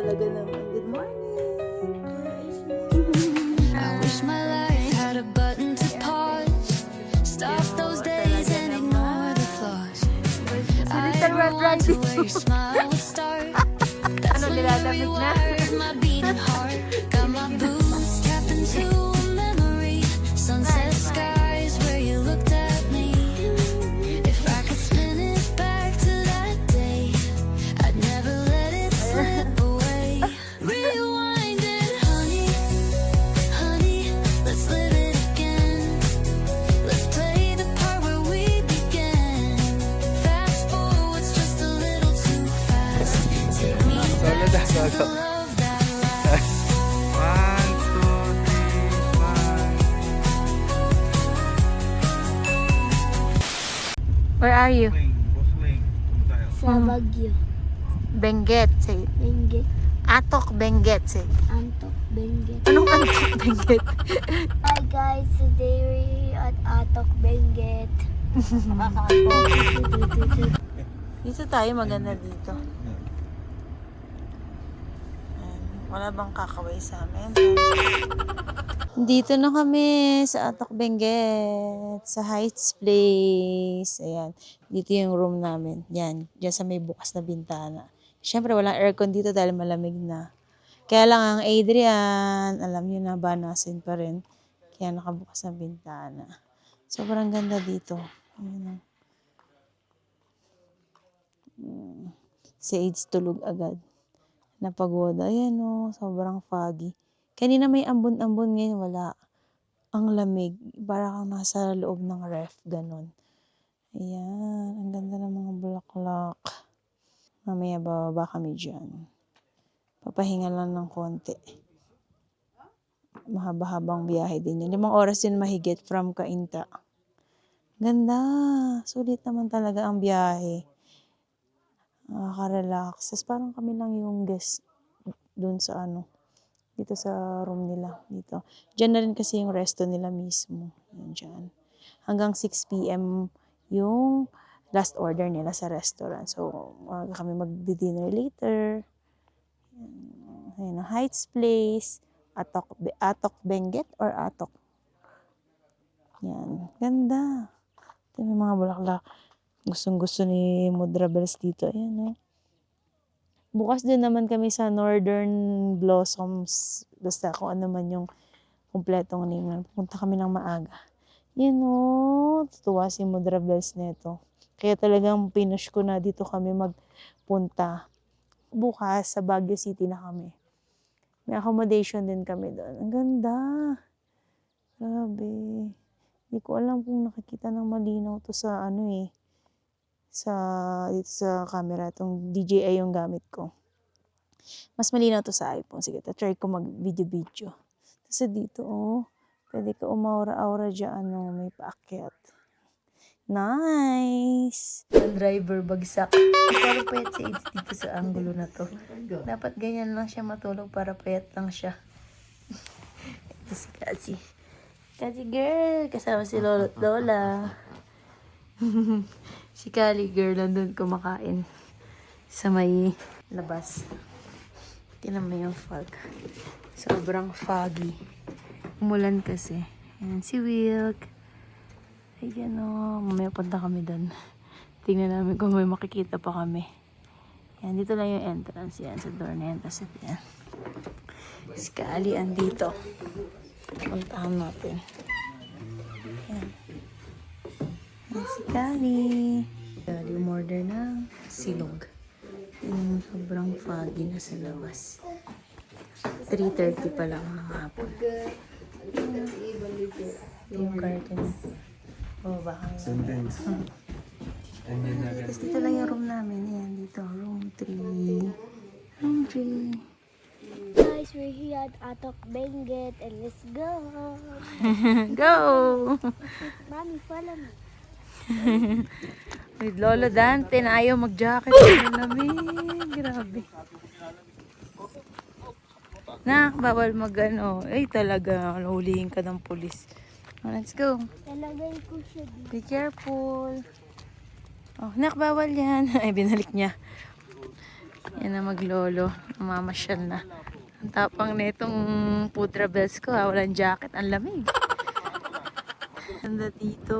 talaga naman. Good morning! I wish my life had a button to pause. Stop those days and ignore the flaws. I ever want to where your smile would start. That's when you rewired my beating heart. Got my boots tapped into a memory. Sunset skies where you looked at me. If I could spin it back to that day, I'd never let it slip away. Rewind it, honey, honey, let's live it again. Let's play the part where we began. Fast forward's just a little too fast. Take me back to the love that lasts. 1, 2, 3, 5. Where are you? Sa Baguio. Benguet, say. Benguet. Atok Benguet, say. Antok. Benguet. Anong Atok Benguet? Hi guys, today we're at Atok Benguet. Dito tayo, maganda dito. Wala bang kakaway sa amin? Dito na kami sa Atok Benguet, sa Heights Place. Ayan, dito yung room namin. Yan, dyan sa may bukas na bintana. Siyempre, walang aircon dito dahil malamig na. Kaya lang ang Adrian, alam nyo na, banasin pa rin. Kaya nakabukas ang bintana. Sobrang ganda dito. Ayan. Si AIDS tulog agad. Napagoda. Ayan o, sobrang foggy. Kanina may ambon-ambon, ngayon wala. Ang lamig. Para kang nasa loob ng ref. Ganon. Ayan. Ang ganda ng mga bulaklak. Mamaya bababa kami dyan. Papahinga lang ng konti. Mahaba-habang biyahe din yun. 5 oras din mahigit from Cainta. Ganda. Sulit naman talaga ang biyahe. Nakaka-relax. Tapos parang kami lang yung guest dun sa dito sa room nila. Dito. Diyan na rin kasi yung resto nila mismo. Yan dyan. Hanggang 6 p.m. yung last order nila sa restaurant. So, kami mag-dinner later. Ayan, Heights Place. Atok Benguet or Atok. Yan. Ganda. Ito may mga bulaklak. Gustong-gusto ni Mudra Bells dito. Ayan, no? Bukas din naman kami sa Northern Blossoms. Basta kung ano man yung kumpletong name. Pupunta kami ng maaga. Yan, no? Tutuwa si Mudra Bells nito. Kaya talagang pinush ko na dito kami magpunta. Bukas sa Baguio City na kami. May accommodation din kami doon. Ang ganda. Grabe. Hindi ko alam kung nakikita ng malinaw to sa dito sa camera. Itong DJI yung gamit ko. Mas malinaw to sa iPhone. Sige, try ko mag-video. Kasi dito, pwede ka umaura-aura dyan, may paakyat. Nice! Ang driver bagsak. Pero payat si AIDS dito sa angulo na to. Dapat ganyan lang siya matulog para payat lang siya. Ito si Cassie. Cassie girl! Kasama si Lolo at Lola. Si Kali girl nandun kumakain sa may labas. Tingnan mo yung fog. Sobrang foggy. Umulan kasi. Ayan si Wilk. Ayan o. Mamaya punta kami doon. Tingnan namin kung may makikita pa kami. Ayan, dito lang yung entrance. Yan, sa door na yan. Tapos yan. Si Kali andito. Puntahan natin. Ayan. Ayan si Kali. Kali umorder ng silog. Yung sobrang foggy na sa labas. 3:30 pa lang ng hapon. Yung curtain. Baba kami. Sentence. Tapos dito lang yung room namin. Ayan, dito. Room 3. Room 3. Guys, we're here at Atok Benguet and let's go. Go! Mommy, follow me. With Lolo Dante na ayaw mag-jacket. Ang lamig. Grabe. Nak, bawal Ay, talaga. Hulihin ka ng pulis. Let's go. Talagay ko siya dito. Be careful. Oh, nak, bawal yan. Ay, binalik niya. Yan na maglolo. Mamasyal na. Ang tapang na itong putra bells ko ha. Walang jacket. Ang lamig. Ganda dito.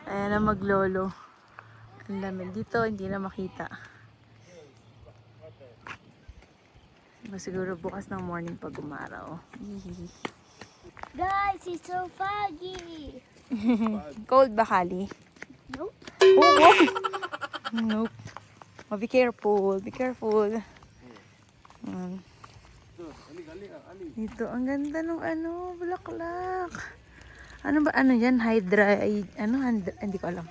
Ayan na maglolo. Ang lamig. Dito hindi na makita. Siguro bukas ng morning pag umaraw. Guys, it's so foggy. Cold ba, Kali? Nope. Oh, nope. Oh, be careful. Be careful. Dito, ang ganda ng bulaklak. Ano ba, yan? Hydra, hindi ko alam.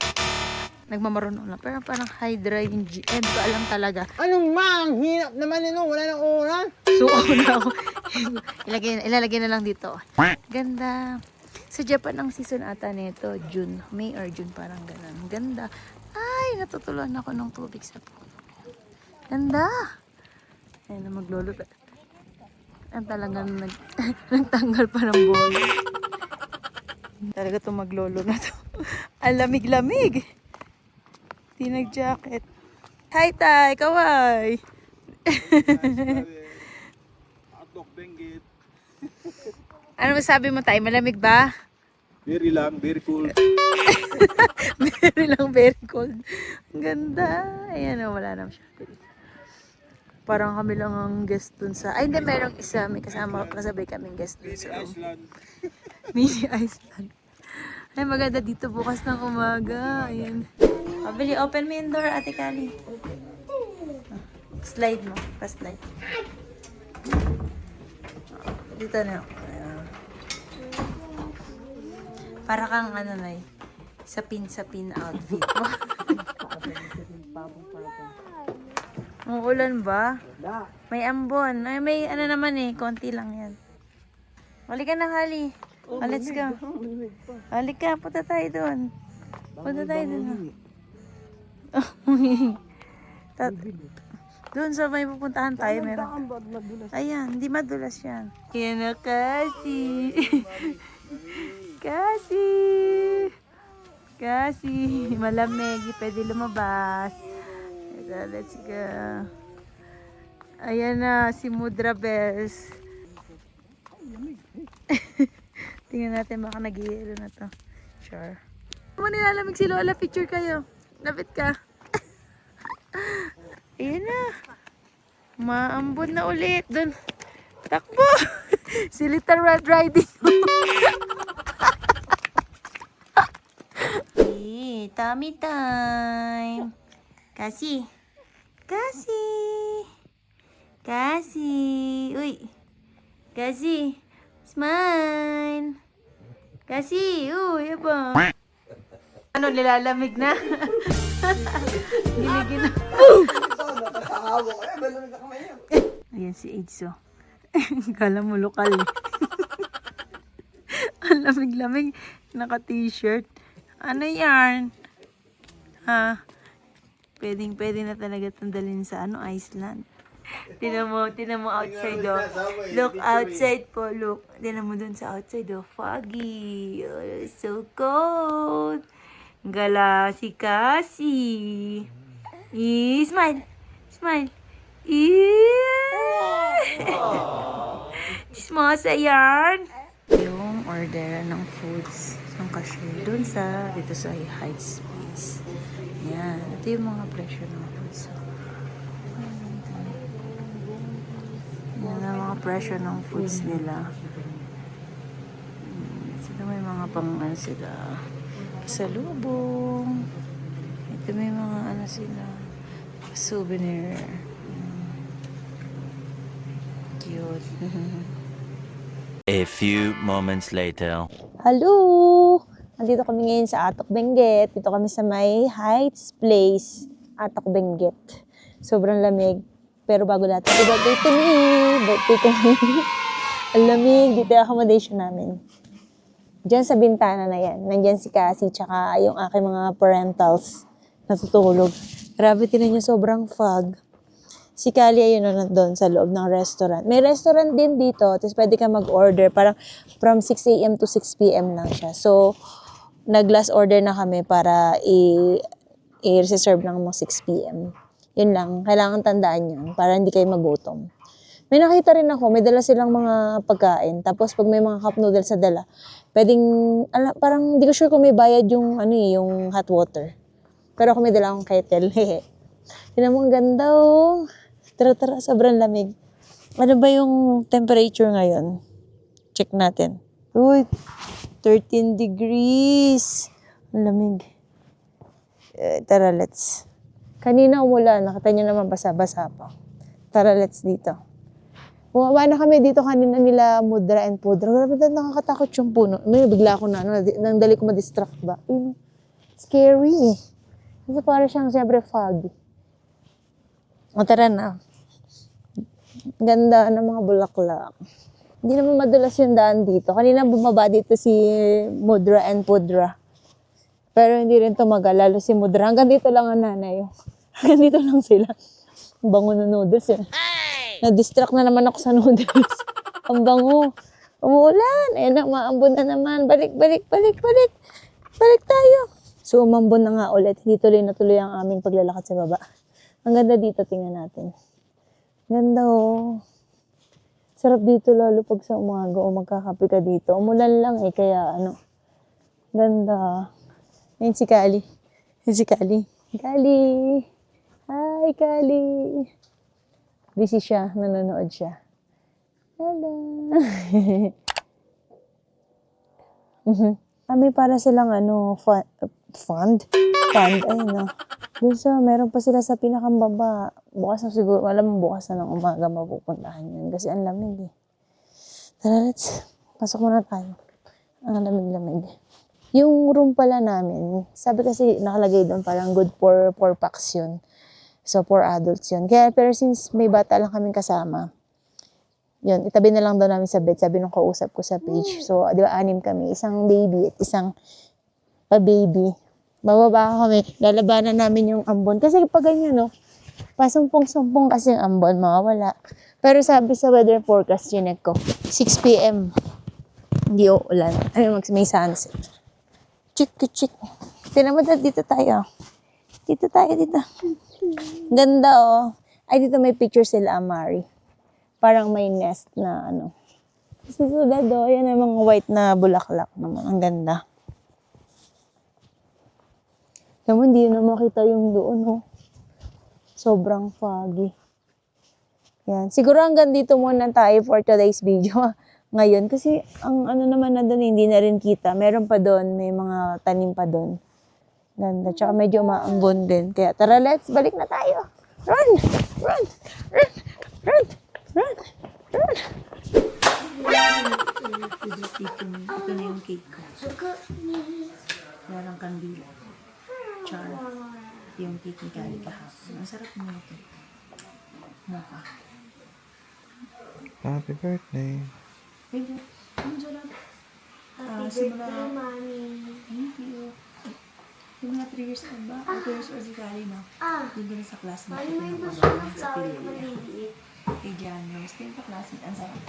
Nagmamarunong lang. Pero parang hydra yung hindi ko alam talaga. Anong mang hirap naman nino, wala nang oras. So, na ako. Ilalagay na lang dito. Ganda. Sa Japan, ang season ata nito, June. May or June, parang ganun. Ganda. Ay, natutuluan ako ng tubig sa puno. Ganda. Ayun na maglolo. Ang talagang nagtanggal pa ng bola. Talaga itong maglolo na to. Ang lamig-lamig. Di nag-jacket. Hi, Tay! Kaway! Atok Benguet. Ano masabi mo, Tay? Malamig ba? Very lang, very cool. Very cold. Ang ganda. Ayan o, wala naman siya. Parang kami lang ang guest dun sa... Ay, hindi, merong isa. May kasabay kaming guest dun sa room. Iceland. Mini Iceland. Ay, maganda dito bukas ng umaga. Ayan. Pabili, open mo yung door, Ate Kali. Slide mo. Pa-slide. Dito na. Ayan. Para kang Nay. Sapin outfit mo. Umuulan ba? May ambon. Ay, may naman konti lang yan. Halika na, Kali. Let's go. Halika, punta tayo doon. Punta tayo doon. Doon sa may pupuntahan tayo, meron. Ayan, hindi madulas yan. Yan na, Kasi. Kasi. Malamig. Pwede lumabas. Let's go. Ayan na, si Mudra Bells. Tingnan natin baka nag-ielo na to. Sure. Ano nilalamig si Lola? Picture kayo. Lapit ka. Ayan na. Maambon na ulit. Doon. Takbo. Si Little Red Riding. Tummy time. Kasi. Uy. Kasi. Smile. Kasi. Uy, apa. Ano, nilalamig na? Giligin na. Ayan si Aidso. Kala mo lokal eh. Ang lamig-lamig. Naka-t-shirt. Ano yan? Ha? Pwedeng-pwede na talaga tandalin sa Iceland. Tinan mo outside oh. Look outside po, look. Tinan mo dun sa outside oh. Foggy. Oh, so cold. Gala si Cassie. Smile. Smile. Chismosa yan. Yung order ng foods ng cashier dun dito sa Heights Place. Yan. Ito yung mga presyo ng foods. Yan ang mga presyo ng foods nila. Ito may mga sila. Salubong. Ito may mga sila. Souvenir. Cute. A few moments later. Hello! Nandito kami ngayon sa Atok Benguet. Dito kami sa may Heights Place. Atok Benguet. Sobrang lamig. Pero bago lahat, happy birthday to me! Birthday ko ngayon. Ang lamig. Dito yung accommodation namin. Diyan sa bintana na yan. Nandyan si Cassie tsaka yung aking mga parentals natutulog. Grabe, tinan nyo, sobrang fog. Si Kali ayun na nandun sa loob ng restaurant. May restaurant din dito, tapos pwede ka mag-order. Parang from 6 a.m. to 6 p.m. lang siya. So, nag-last order na kami para i-reserve ng mga 6 p.m. Yun lang, kailangan tandaan yun para hindi kayo magutom. May nakita rin ako, may dala silang mga pagkain. Tapos pag may mga cup noodles sa dala, pwedeng, parang hindi ko sure kung may bayad yung, yung hot water. Pero ako may dala akong kettle. Tignan mo, ang ganda oh. Tara, sobrang lamig. Ano ba yung temperature ngayon? Check natin. Uy, 13 degrees. Ang lamig. Tara, let's. Kanina umulan, nakita nyo naman basa-basa pa. Tara, let's dito. Bumaba na kami dito kanina nila Mudra and Pudra. Grabe na nakakatakot yung puno. May bigla ako nang dali ko ma-distract ba. Scary. Kasi parang siyang siyempre foggy. O tara na. Ganda ng mga bulaklak. Hindi naman madulas yung daan dito. Kanina bumaba dito si Mudra and Pudra. Pero hindi rin tumagal, lalo si Mudra. Hanggang dito lang ang nanay. Hanggang dito lang sila. Ang bango na noodles eh. Na-distract na naman ako sa noodles. Ang bango. Umuulan. Ayan na, maambon na naman. Balik. Balik tayo. So, umambon na nga ulit. Hindi tuloy na tuloy ang aming paglalakad sa baba. Ang ganda dito, tingnan natin. Ganda oh. Sarap dito lalo pag sa umaga o magkakape ka dito. Umulan lang eh, kaya ganda. Ayun si Kali. Kali. Hi, Kali. Busy siya, nanonood siya. Hello. May para silang fund. Ayun meron pa sila sa pinakambaba. Bukas na siguro, alam mo bukas na ng umaga mapupuntahan yun. Kasi ang lamig eh. Tara, let's. Pasok muna tayo. Ang lamig-lamig. Yung room pala namin, sabi kasi nakalagay doon parang good for 4 packs yun. So, 4 adults yun. Kaya, pero since may bata lang kaming kasama, yun, itabi na lang daw namin sa bed. Sabi nung kausap ko sa page. So, di ba, 6 kami. Isang baby at isang pa-baby. Bababa kami. Lalabanan namin yung ambon. Kasi pag ganyan, no, pasumpong-sumpong kasi yung ambon, mawawala. Pero sabi sa weather forecast, chinek ko, 6 p.m. Hindi uulan. May sunset. Chik. Tinamad na dito tayo. Dito. Ganda oh. Ay, dito may picture sila, Amari. Parang may nest na Susunod oh. Yan ang mga white na bulaklak naman. Ang ganda. Naman, hindi na makita yung doon oh. Sobrang foggy. Yan. Siguro hanggang dito muna tayo for today's video. Ngayon, kasi ang naman na doon, hindi na rin kita. Meron pa doon, may mga tanim pa doon. Ganda. Tsaka medyo maambon din. Kaya tara, let's balik na tayo. Run! Ito na yung cake ko. Larang kandila. Char. Yung cake ni Kali kahapon. Ang sarap mo ito. Maka. Happy birthday. Thank you. Ang sarap. Simula. Thank you. Simula 3 years old ba? 2 years old si Kali, no? Doon din sa classmate. Mami, may ko gusto na ng flower na maliliit. Kay Jan Rose. Ito yung classmate. Ang sarap.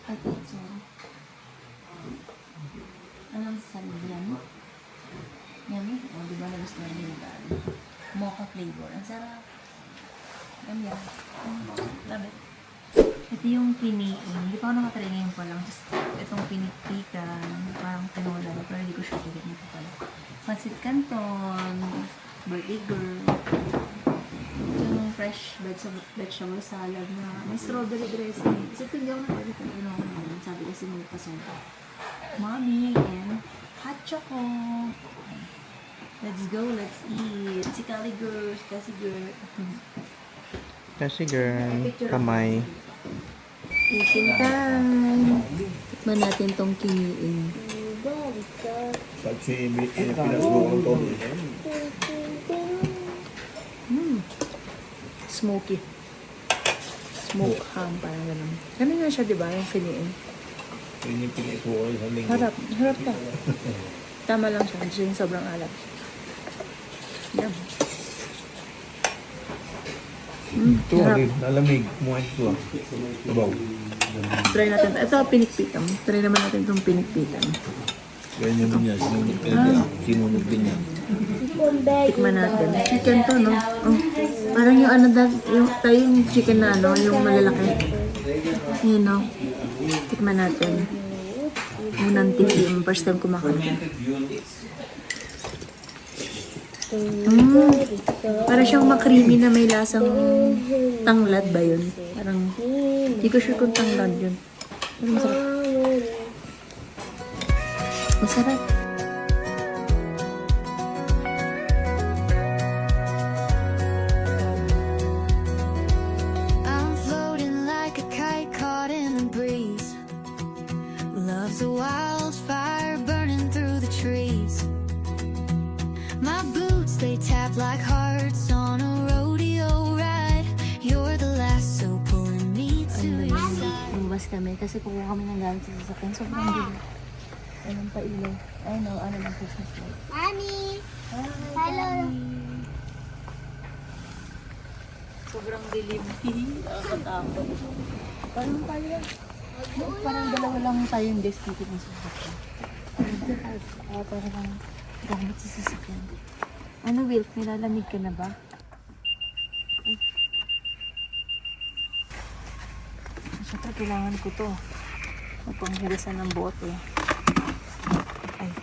Ay, sorry. Anong sasabi mo? Yummy? O, di ba gusto na nila mocha flavor. Ang sarap. Yummy. Love it. Ito yung piniing. Hindi pa ako nakatry ngayon pa lang. Just itong pinikpikan. Parang tinola. Pero hindi ko sure kung ito pala. Pancit canton. Birthday girl. Yung fresh vegetable salad na may strawberry dressing. Kasi ito hindi ako nakakita naman. Sabi kasi may pasoba. Mommy and hot choco. Let's go, let's eat. Si Kali girl, kasi girl. Kasi girl, kamay. Eating time. Tikman natin tong kiniin. Smoky. Smoke ham, parang gano'n. Ganun nga siya, di ba? Yung kiniin. Harap ka. Tama lang siya. Hindi yung sobrang alat. Yum. Ito, nalamig. Muha ito. Sabaw. Try natin. Ito, pinikpitan. Try naman natin itong pinikpitan. Ganyan din yan. Sinunod din yan. Tikman natin. Chicken to, no? Oh. Parang yung ano, yung, tayo yung chicken na ano, yung malalaki. Yun, no? Tikman natin. Unang tikim. First time kumakain. Parang siyang makrimi na may lasang tanglad ba yun? Parang, hindi ko sure kung tanglad yun. Pero masarap. Masarap. I'm floating like a kite caught in the breeze. Love's a wildfire burning through the trees. My boots, they tap like hearts on a rodeo ride. You're the last, so pulling me to your side. Lumabas kami kasi kukuha kami ng gamit sa sasakyan. Sobrang dilim. Anong pa ilaw? Ay no, ano ng Christmas light. Mami! Hello! Sobrang dilim. Nakakatakot. Parang dalawa lang tayong desk dito ng sasakyan. Parang gamit sa sasakyan. Ano, Will? Nilalamig ka na ba? Ay. Siyempre, kailangan ko to. Panghigasan ng bote. Ay.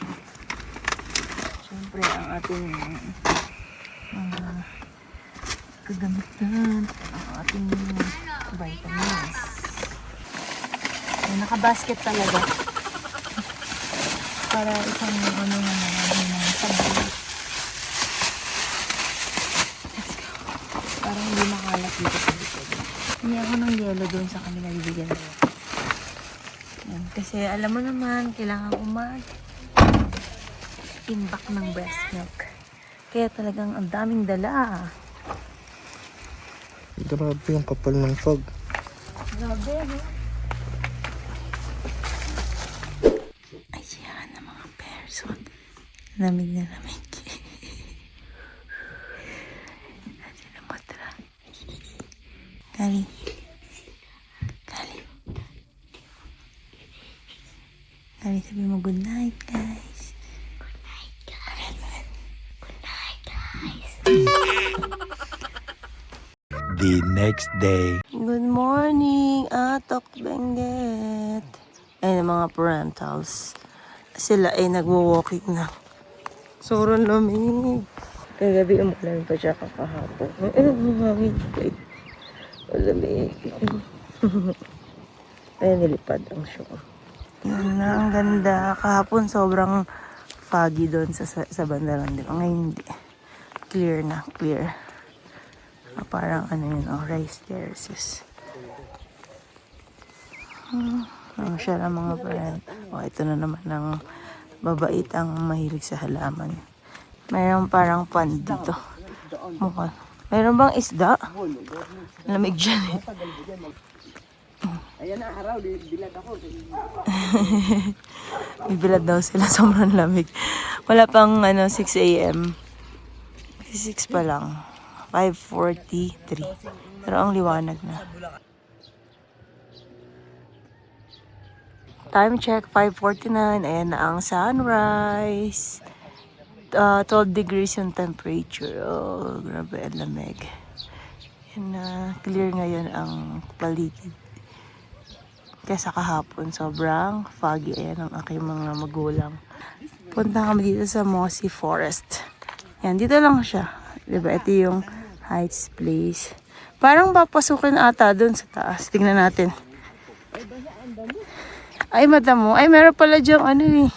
Siyempre, ang ating kagamitan, ang ating vitamins. Ay, naka-basket talaga. Para isang ano na sabay. Let's go. Parang hindi makalat dito sa likod. Hindi ako ng yelo doon sa kanila bibigyan ko. Yan. Kasi alam mo naman, kailangan ko mag-imbak ng breast milk. Kaya talagang ang daming dala. Grabe yung kapal ng fog. Grabe, no? Ayan na mga person. Lamig na lamig. Natin na matra. Kali. Kali. Kali, sabi mo good night, guys. Good night, guys. Good night, guys. The next day. Good morning, Atok Benguet. Ayun ang mga parentals. Sila ay nagwo-walking na. Sobrang lamig. Kagabi umulan pa siya kakahapon. Ayun ang hangin. Malamig. Ayun, nilipad ang show. Yan na, ang ganda. Kahapon sobrang foggy doon sa bandaran. Ngayon hindi. Clear na, clear. Parang ano yun, rice terraces. Siya lang mga parent. Ito na naman ang babait ang mahilig sa halaman. Mayroon parang pond dito. Mukha. Mayroon bang isda? Lamig dyan eh. Ayan na, araw, bilad ako. Bibilad daw sila, sobrang lamig. Wala pang 6 a.m. 6 pa lang. 5:43. Pero ang liwanag na. Time check, 5:49. Ayan na ang sunrise. 12 degrees yung temperature. Oh, grabe, ang lamig. Yan na, clear ngayon ang paligid. Kesa kahapon, sobrang foggy. Ayan ang aking mga magulang. Punta kami dito sa Mossy Forest. Yan, dito lang siya. Diba, ito yung Heights Place. Parang papasukin ata doon sa taas. Tingnan natin. Ay, madamo. Ay, meron pala diyang ano eh.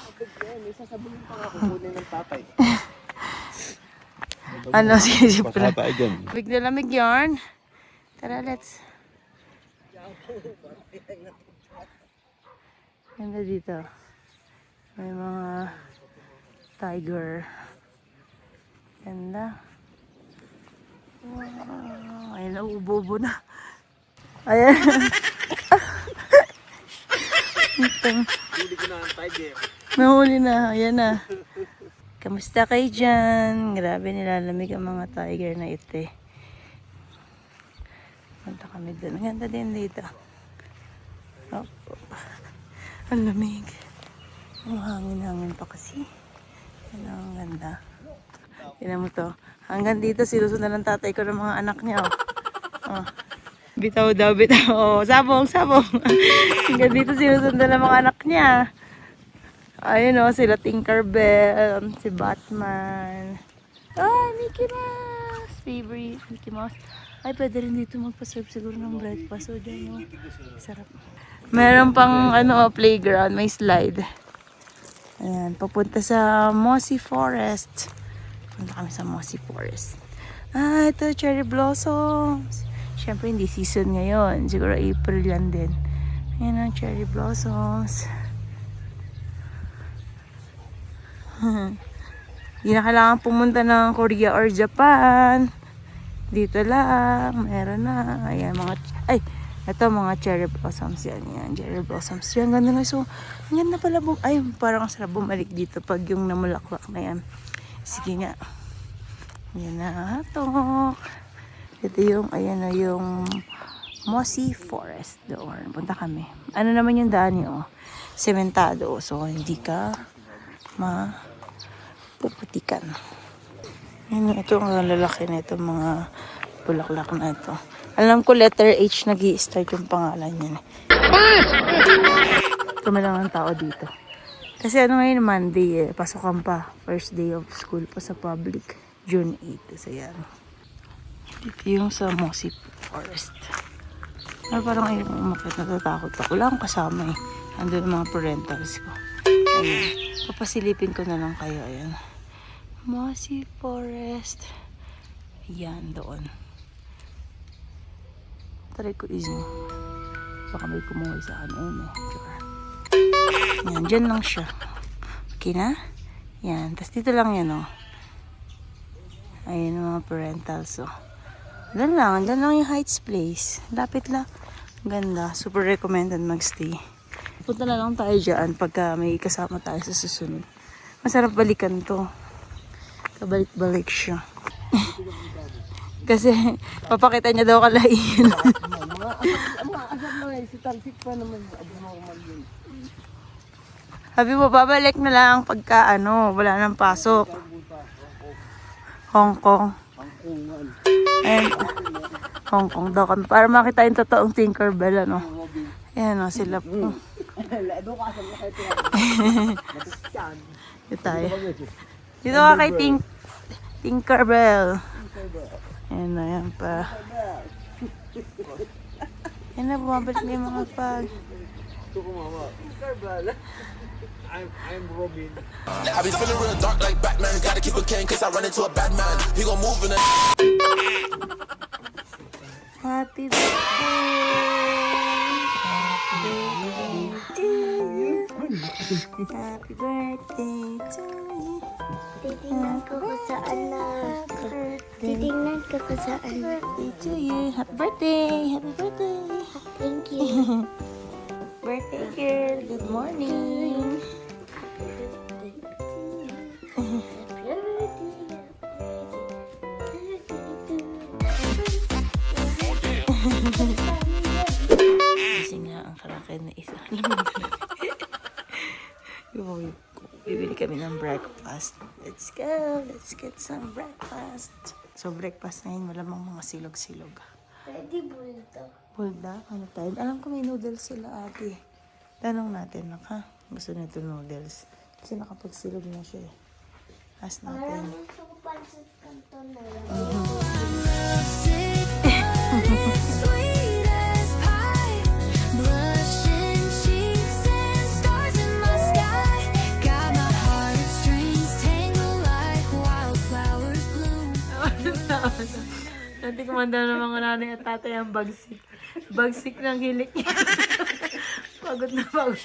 Ano, sige, pala. Big na lamig yarn. Tara, let's. Ganda dito. May mga tiger. Ganda. Wow. Ay, nauubo-ubo na. Ayan. Huli ko na ang tiger. Nahuli na. Ayan na. Kamusta kayo dyan? Grabe, nilalamig ang mga tiger na ito eh. Punta kami doon. Ang ganda din dito. Oh. Ang lamig. Ang hangin-hangin pa kasi. Ano, ang ganda. Tignan mo to. Hanggang dito, sinusundan ng tatay ko ng mga anak niya. Oh. Bitaw daw, bitaw. Oh, sabong, sabong. Hanggang dito, sinusundan ng mga anak niya. Ayun o, sila Tinkerbell, si Batman. Ay, Mickey Mouse! Favorite, Mickey Mouse. Ay, pwede rin dito magpa-serve siguro ng breakfast. O, dyan o. Sarap. Meron pang playground, may slide. Ayan, papunta sa Mossy Forest. Punta kami sa Mossy Forest. Ah, ito, cherry blossoms. Siyempre, hindi season ngayon. Siguro April yan din. Ayan ang cherry blossoms. Hindi na kailangan pumunta ng Korea or Japan. Dito lang. Meron na. Ayan, ay, ito mga cherry blossoms yan. Yan, cherry blossoms. Yan, ganda na. So, yan na pala. Ay, parang sarap bumalik dito pag yung namulaklak na yan. Sige nga. Yan na. Hatok. Ito yung, ayan na yung Mossy Forest doon. Punta kami. Ano naman yung daan nyo? Sementado. So, hindi ka puputikan. Yan, ito ang lalaki na ito, mga bulaklak na ito. Alam ko letter H nag-i-start yung pangalan niya. Kami lang ang tao dito. Kasi ano ngayon, Monday pasukan pa. First day of school pa sa public. June 8. So yan. Dito yung sa Mossy Forest. Pero parang ayun umakit, natatakot ako. Wala akong kasama eh. Andun ang mga parentals ko. Ayan. Papasilipin ko na lang kayo. Ayan. Mossy Forest. Ayan, doon. Try ko izmo. Baka may kumuhay sa akin. Ayan eh. Ayan, dyan lang siya. Okay na? Ayan. Tapos dito lang yan oh. Ayan mga parentals oh. Dyan lang yung Heights Place. Lapit lang. Ganda. Super recommended magstay. Punta na lang tayo dyan pagka may kasama tayo sa susunod. Masarap balikan to. Kabalik-balik siya. Kasi papakita niya daw kalainan. Sabi mo, babalik na lang pagka wala nang pasok. Hong Kong. And, Hong Kong daw kami. Para makita yung totoong Tinkerbell, Ayan sila po. Dito tayo. Dito ka kay Tinkerbell. Ayan na yan pa. Ayan na, bumabalik na yung mga pag. I'm Robin. I be feeling real dark like Batman. Gotta keep a cane cause I run into a bad man. He gon' move in a Happy birthday! Happy birthday to you. Titingnan ko kung saan na. Titingnan ko kung saan. Birthday to you. Happy birthday! Happy birthday! Thank you. Birthday girl, good morning! Kasi nga ang kalaki na isa. Bibili kami ng breakfast. Let's go! Let's get some breakfast. So breakfast ngayon, malamang mga silog-silog. Pwede bulto. Bulda? Ano tayo? Alam ko may noodles sila ate. Tanong natin lang ha. Gusto nito noodles. Kasi nakapagsilog na siya eh. Ask Parang natin. gusto ko pancit canton na lang. Sweet as pie, blushing cheeks and stars in my sky. Got my heartstrings tangled like wildflowers bloom. Dati kumanda ng mga nanay at tatay ang bagsik. Bagsik ng hilik niya. Pagod na pagod.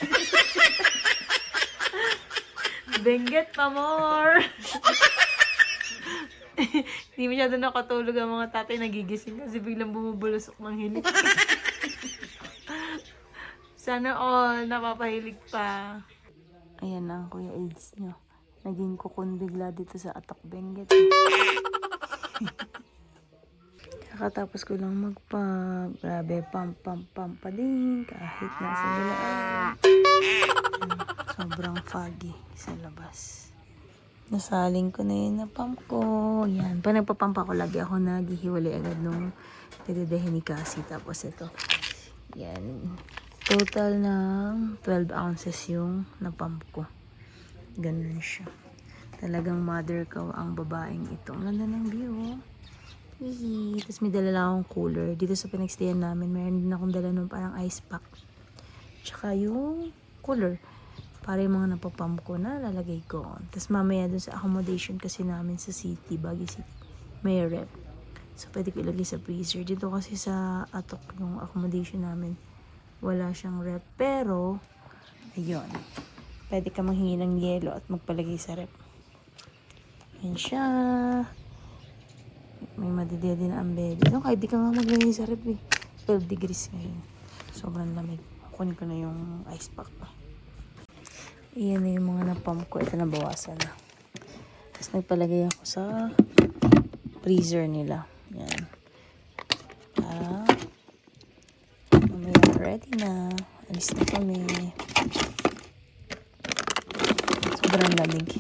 Benggit pa more. Hindi masyado nakatulog ang mga tatay, nagigising kasi biglang bumubulusok ng hilik. Sana all napapahilig pa. Ayan na ang Kuya AIDS nyo. Naging kukun bigla dito sa Atok Benguet. Kakatapos ko lang grabe, pam pa din, kahit nasa galaan. Sobrang foggy sa labas. Nasaling ko na yun na pump ko. Yan. Pag nagpapump ako, lagi ako naghihiwalay agad nung nagdadahin ni Cassie. Tapos ito. Yan. Total ng 12 ounces yung napump ko. Ganun siya. Talagang mother ko ang babaeng ito. Ang ganda ng view. Hihi. Tapos may dala lang akong cooler. Dito sa pinagstayan namin, mayroon din akong dala nung parang ice pack. Tsaka yung cooler. Para yung mga napapump ko na lalagay ko. Tapos mamaya dun sa accommodation kasi namin sa city, Baguio City, may rep. So pwede ko ilagay sa freezer. Dito kasi sa Atok yung accommodation namin, wala siyang rep. Pero, ayun. Pwede ka manghingi ng yelo at magpalagay sa rep. Yan siya. May madidede na ang bed. No, kahit di ka nga maglagay sa rep eh. 12 degrees ngayon. Sobrang lamig. Kunin ko na yung ice pack. Iyan na yung mga napump ko. Ito nabawasan na. Tapos nagpalagay ako sa freezer nila. Yan. Para mamaya ready na. Alis na kami. Sobrang lamig.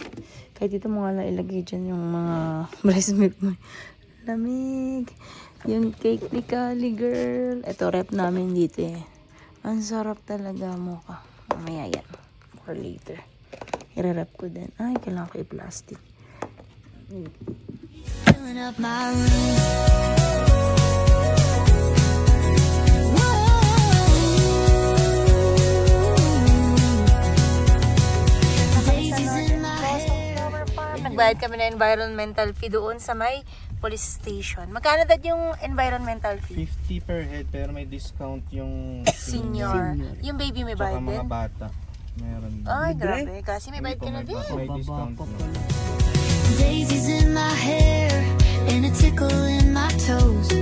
Kahit dito mo nga lang ilagay dyan yung mga breast milk mo. Lamig. Yung cake ni Kali girl. Ito rep namin dito eh. Ang sarap talaga mo ka. Mamaya yan. Or later. I-rep ko din. Ay, kailangan ko i-plastic. Filling up my room. Daisies in my hair. Nagbayad kami na environmental fee doon sa may police station. Magkano dad yung environmental fee? 50 per head, pero may discount yung Senior. Yung baby may Tsaka bayad mga din? bata. Meron din. Ay, grabe. Kasi may bayad ka na din. May discount na. Daisies in my hair and a tickle in my toes.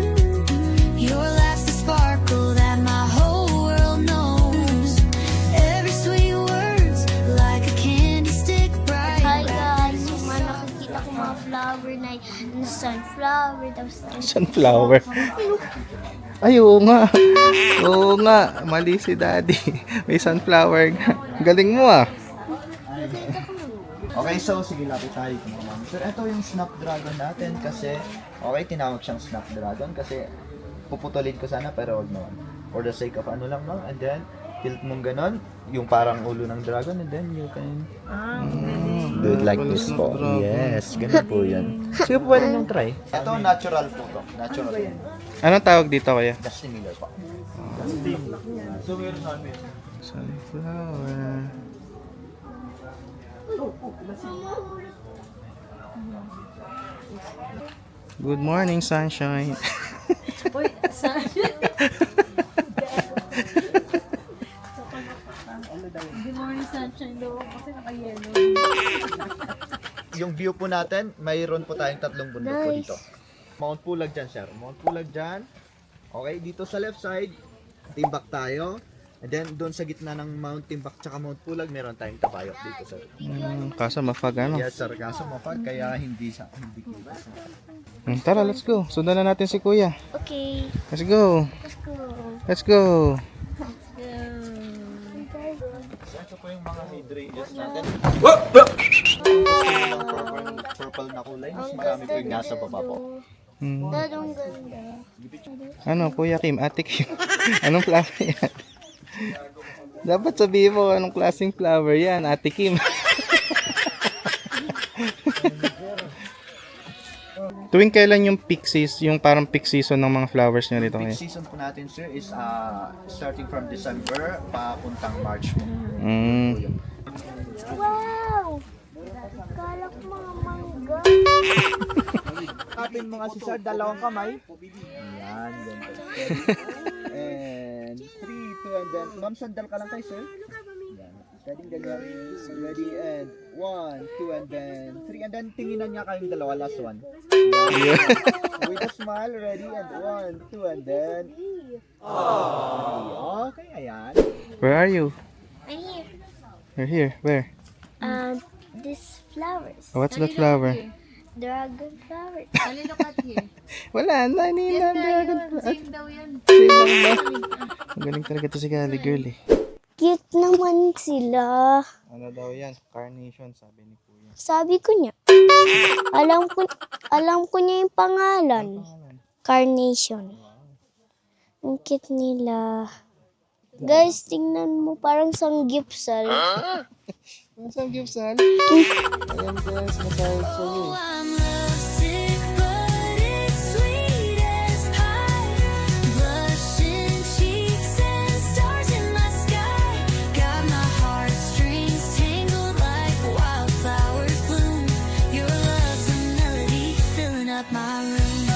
Your laugh's the sparkle that my whole world knows. Every sweet word's like a candy stick bright. Hi guys, yung mga nakikita ko mga flower na sunflower. Tapos Sunflower. Ay, oo nga. Oo nga. Mali si daddy. May sunflower nga. Galing mo ah. Okay, so sige lapit tayo kung ma'am. So ito yung Snapdragon natin kasi okay, tinawag siyang Snapdragon kasi puputulin ko sana pero wag naman. For the sake of ano lang no, and then tilt mong ganon, yung parang ulo ng dragon and then you can do it like this po. Yes, ganun po yan. Sige po pwede nyo try. Ito natural po to. Natural. Anong tawag dito kaya? Justin Miller po. So we're not Sunflower. Good morning, sunshine. Yung view po natin, mayroon po tayong tatlong bundok po dito. Mount Pulag dyan, sir. Mount Pulag dyan. Okay, dito sa left side, Timbak tayo. And then, doon sa gitna ng Mount Timbak tsaka Mount Pulag, meron tayong Tabayok dito, sir. Kaso mafag ano? Yes, sir. Kaso mapag, kaya hindi kita. Tara, let's go. Sundan na natin si kuya. okay, Let's go. let's go. Let's go. Ito po yung mga hydrangeas natin. Purple na kulay. Mas marami po yung nasa baba po. Dadong ganda. Ano, Kuya Kim, Ate Kim? Anong flower yan? Dapat sabihin mo anong klaseng flower yan, Ate Kim. Tuwing kailan yung peak season, yung parang peak season ng mga flowers nyo rito Peak ngayon? season po natin, sir, is starting from December papuntang March po. Wow! Kala ko mga mangga. Kapin mga si sir, dalawang kamay. Yan, ganito. And 3, 2, and then, ma'am, sandal ka lang kay sir. Yan. Pwedeng ganyan. Ready, and 1, 2, and then 3, and then tinginan niya kayong dalawa, last one. Yan. With a smile, ready, and 1, 2, and then okay, ayan. Where are you? I'm here. You're here. Where? These flowers. What's that flower? Dragon flowers. Wala na, Nina. Dragon flower. Same daw yan. Same lang ba? Ang galing talaga to si Kali girl eh. Cute naman sila. Ano daw yan? Carnation, sabi ni Kuya. Sabi ko niya. Alam ko niya yung pangalan. Carnation. Ang cute nila. Guys, tingnan mo. Parang sanggipsal. Ang sanggipsal. Ayan guys, masahid sa'yo. Oh, I'm lovesick, but it's sweet as pie. Blushing cheeks and stars in my sky. Got my heartstrings tangled like wildflowers bloom. Your love's a melody filling up my room.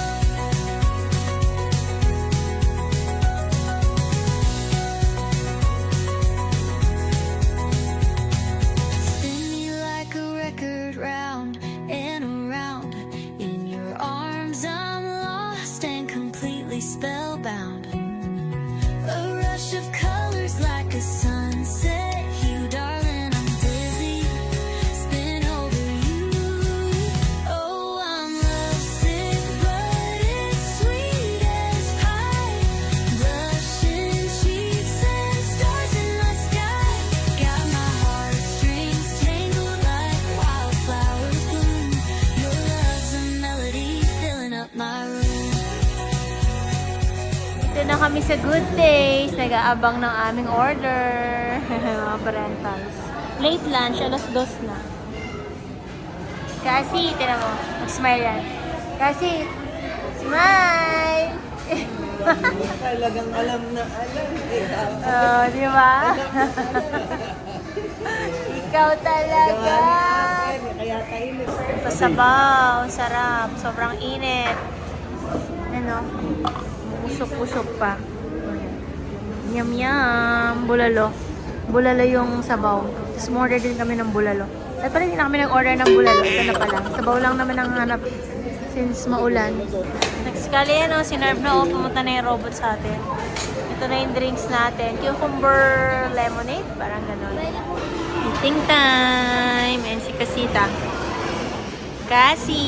Spin me like a record round and around. In your arms I'm lost and completely spellbound. A rush of colors like a sunset hue, darling, I'm dizzy, spin over you. Oh, I'm lovesick, but it's sweet as pie. Blushing cheeks and stars in my sky. Got my heartstrings tangled like wildflowers bloom. Your love's a melody filling up my room. Dito na kami sa Good Days. Nag-aabang ng aming order. Mga parentals. Late lunch, alas 2 na. Kasi, tinan mo. Mag-smile yan. Kasi, smile! Talagang alam na alam. Oh, di ba? Ikaw talaga. Kaya tahimik. Pasabaw, sarap, sobrang init. Ano? Usok-usok pa. Yum yum, bulalo. Bulalo yung sabaw. Tapos order din kami ng bulalo. At pala hindi na kami nag-order ng bulalo. Ito na pala. Sabaw lang naman ang hanap since maulan. Next kali, no, sinerve na o. Pumunta na yung robot sa atin. Ito na yung drinks natin. Cucumber lemonade. Parang gano'n. Eating time. And si Kasita. Kasi.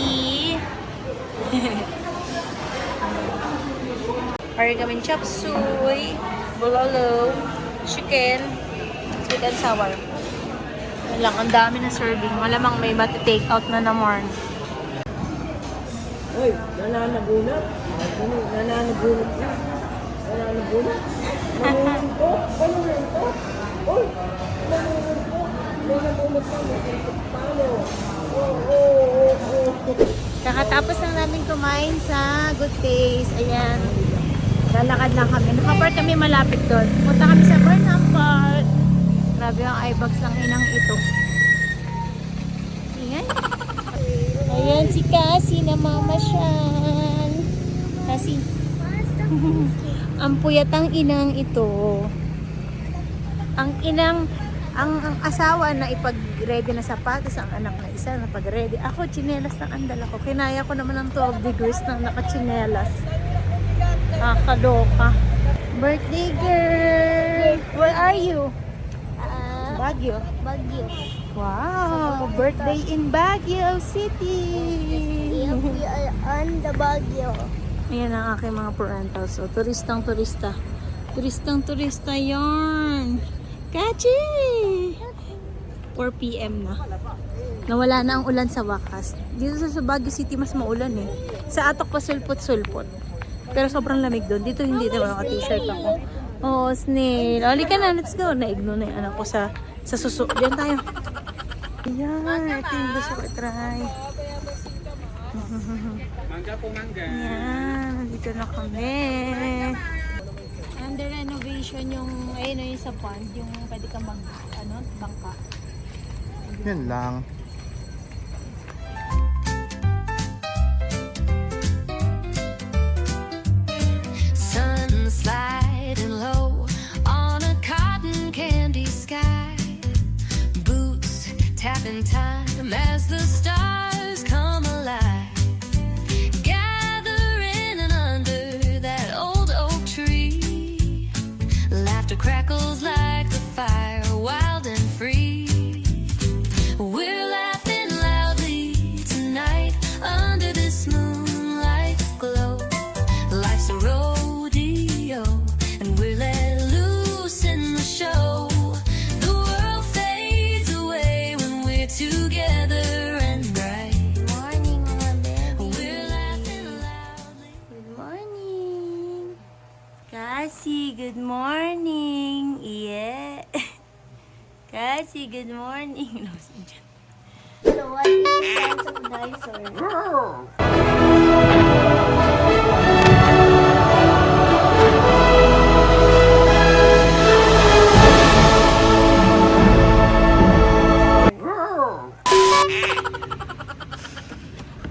Order kami chop suey, bulalo, chicken, sweet and sour. Yan lang, ang dami na serving. Malamang may mati-take out na naman. Uy, nananagunat. Nananagunat na. Nananagunat. Nanununtok. Nanununtok. Uy, nanununtok. Nanununtok ka. Paano? Kakatapos lang namin kumain sa Good Days. Ayan. Lalakad lang kami. Nakapark kami malapit doon. Punta kami sa Burnham Park. Grabe ang eyebags ng inang ito. Ayan. Ayan si Cassie na mamasyal. Cassie. Ang puyat ang inang ito. Ang inang, ang asawa na ipag-ready na sapatos, ang anak na isa na pag-ready. Ako, tsinelas ng andala ko. Kinaya ko naman ng 12 degrees nang nakatsinelas. Kaloka. Birthday girl! Where are you? Baguio. Baguio. Wow! Birthday in Baguio City! Yep, we are on the Baguio. Ayan ang aking mga parentals. So, turistang-turista. Turistang-turista yarn! Kachi! 4 p.m. na. Nawala na ang ulan sa wakas. Dito sa Baguio City mas maulan eh. Sa Atok pa sulpot-sulpot. Pero sobrang lamig doon. Dito hindi, diba? Naka-t-shirt ako. Oh, snail. Halika na, let's go. Naigno na yung anak ko sa suso. Diyan tayo. Ayan, ito yung gusto ko try. Mangga po, mangga. Ayan, dito na kami. Under renovation yung, ayun yung sa pond, yung pwede ka mag, bangka. Yan lang. Sun sliding low on a cotton candy sky. Boots tapping time as the stars come alive. Gathering under that old oak tree. Laughter crackles like the fire, wild and free. We're laughing loudly tonight under this moonlight glow. Life's a rodeo, and we're let loose in the show. Cassie, good morning. Yeah. Cassie, good morning. Hello, what is the sound of dinosaur?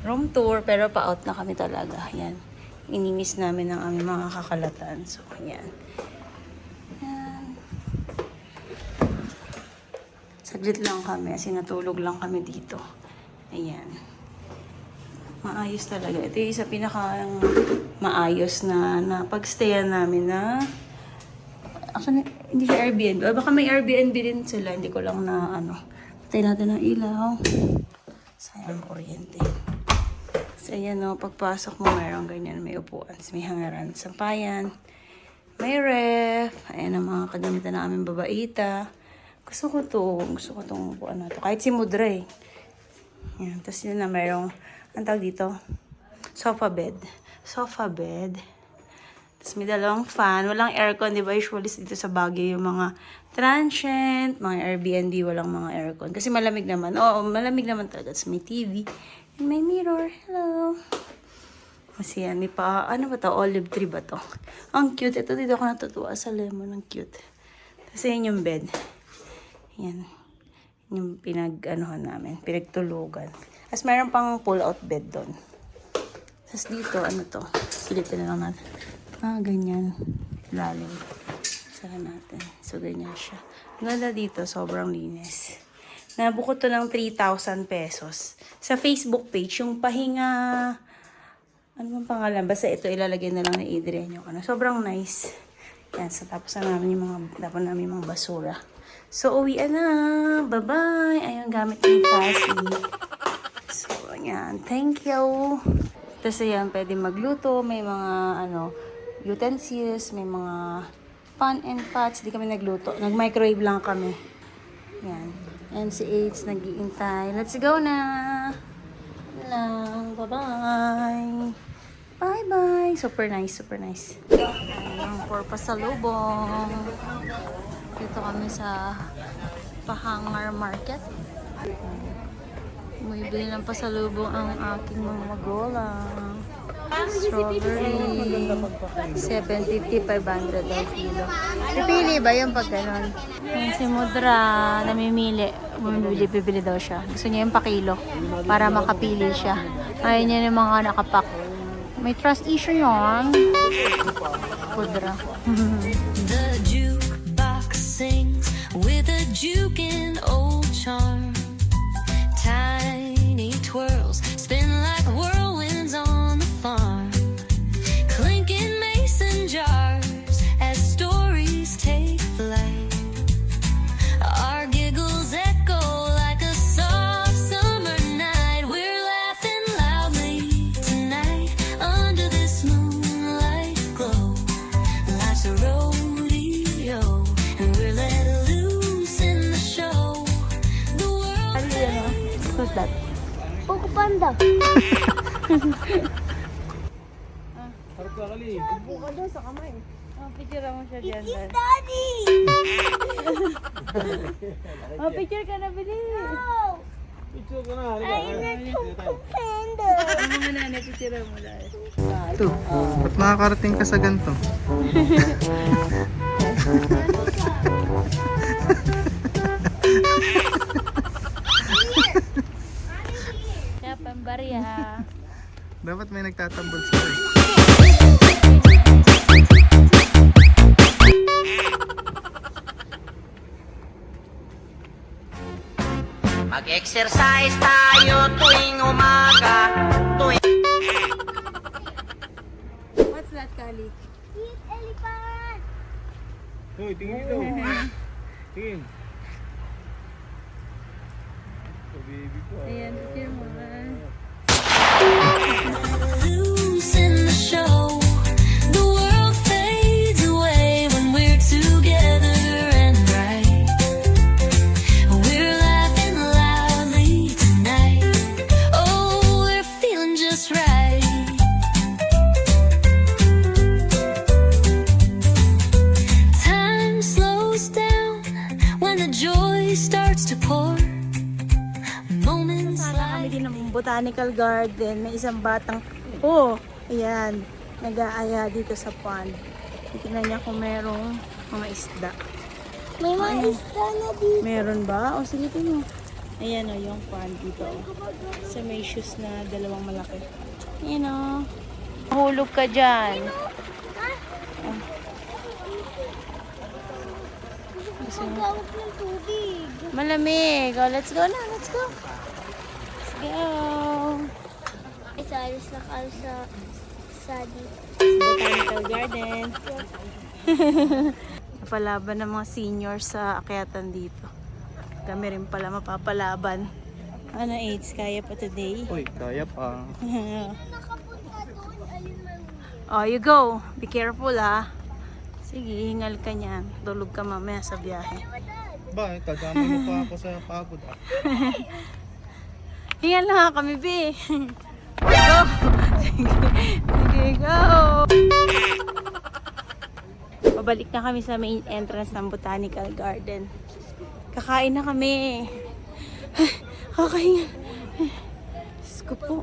Room tour, pero pa-out na kami talaga. Yan. Inimiss namin ang aming mga kakalatan. So, yan. Yan. Saglit lang kami. Sinatulog lang kami dito. Ayan. Maayos talaga. Ito yung isa pinaka maayos na pagstayan namin na actually, hindi siya Airbnb. Baka may Airbnb din sila. Hindi ko lang na patay natin ang ilaw. Sayang kuryente. So, ayan o, pagpasok mo, mayroong ganyan, may upuan, may hangaran, sampayan, may ref, ayan ang mga kadamitan ng aming babaita. Gusto ko itong upuan na to. Kahit si Mudra eh. Ayan, tapos yun na, mayroong, ang tawag dito, sofa bed. Tapos may dalawang fan, walang aircon, di ba? Usually dito sa Baguio yung mga transient, mga Airbnb, walang mga aircon. Kasi malamig naman. Oo, malamig naman talaga. Tapos may TV. And may mirror. Hello. Kasi yan, may pa, ano ba to? Olive tree ba to? Ang cute. Ito dito ako natutuwa sa lemon. Ang cute. Tapos yan yung bed. Yan. Yung pinagtulugan. Tapos mayroon pang pull-out bed doon. Tapos dito, ano to? Silipin na lang natin. Ganyan. Lalim. Saka natin. So, ganyan siya. Ang ganda dito, sobrang linis. Nabukod to ng 3,000 pesos. Sa Facebook page, yung pahinga, ano bang pangalan? Basta ito, ilalagay na lang ni Adrian yung sobrang nice. Yan, so tapos na namin yung mga basura. So, uwian na. Bye-bye. Ayun, gamit ng Cassie. So, yan. Thank you. Tapos, ayan, pwede magluto. May mga, utensils. May mga pan and pots. Di kami nagluto. Nag-microwave lang kami. Yan. And si Aids nag-iintay. Let's go na! Lang. Bye-bye! Bye-bye! Super nice, super nice. Ayun, for pasalubong. Dito kami sa Pahangar Market. Bumibili ng pasalubong ang aking mga magulang. Strawberry. 750, 500 daw kilo. Pipili ba yung pag ganon? Yung si Mudra, namimili. Bibili daw siya. Gusto niya yung pakilo para makapili siya. Ayaw niya yung mga nakapak. May trust issue yun. Mudra. The jukebox sings with a juke and old charm. Tiny twirls spin like whirlwinds on the farm. Clinking mason jars as stories take flight. Our giggles echo like a soft summer night. We're laughing loudly tonight under this moonlight glow. Life's a rodeo and we're let loose in the show. The world Who's that? Poco Panda. Harap ka kali. Buka doon sa kamay. Picture mo siya dyan. Daddy! Picture ka na, bilis. Picture ka na. Panda. Ano nga na, picture mo dahil. Ito, ba't makakarating ka sa ganito? Kaya pambarya. Dapat may nagtatambol sa'yo. Mag-exercise tayo tuwing umaga. What's that, Kali? Eat elephant. Hoy, tingin dito. Tingin. Oh, baby ko. Ayan, picture mo. loose in the show. The world fades away when we're together and bright. We're laughing loudly tonight. Oh, we're feeling just right. kami din ng botanical garden na isang batang, oh, ayan, nag-aaya dito sa pond. Tingnan niya kung merong mga isda. May mga isda na dito. Meron ba? O sige, tingnan mo. Ayan o, yung pond dito. Sa may shoes na dalawang malaki. Ayan o. Mahulog ka dyan. Ang gawak ng tubig. Malamig. Oh, let's go na. Let's go. Let's go. Sa alis na kalsa sa dito. Botanical garden. Napalaban ng mga seniors sa akyatan dito. Kami rin pala mapapalaban. Ano, AIDS? Kaya pa today? Uy, kaya pa. Oh, you go. Be careful, ha. Sige, hingal ka niyan. Tulog ka mamaya sa biyahe. Ba, kadamay mo pa ako sa pagod ah. Hingal na nga kami, be. Go! Sige, go! Pabalik na kami sa main entrance ng Botanical Garden. Kakain na kami. Kakahingal. Diyos ko po.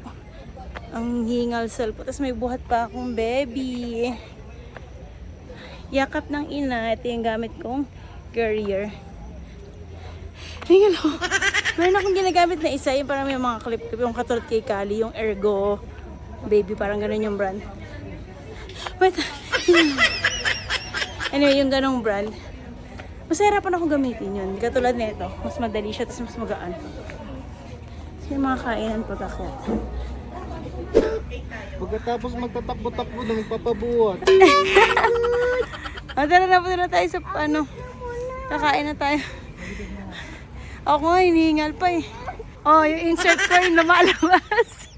Ang hingal po. Tapos may buhat pa akong baby. Yakap ng ina. Ito yung gamit kong carrier. Hingal ako. Meron akong ginagamit na isa. Yung parang may mga clip-clip. Yung katulad kay Kali. Yung Ergo baby. Parang ganun yung brand. Wait. Anyway, yung ganong brand. Masahirapan ako gamitin yun. Katulad nito. Mas madali siya. Tapos mas magaan. Kasi yung mga kainan pagkakyat. Pagkatapos magtatakbo-takbo na magpapabuhat. Tara na, punta na tayo sa ano. Kakain na tayo. Ako nga, hinihingal pa eh. Oh, yung insert ko yung lumalabas.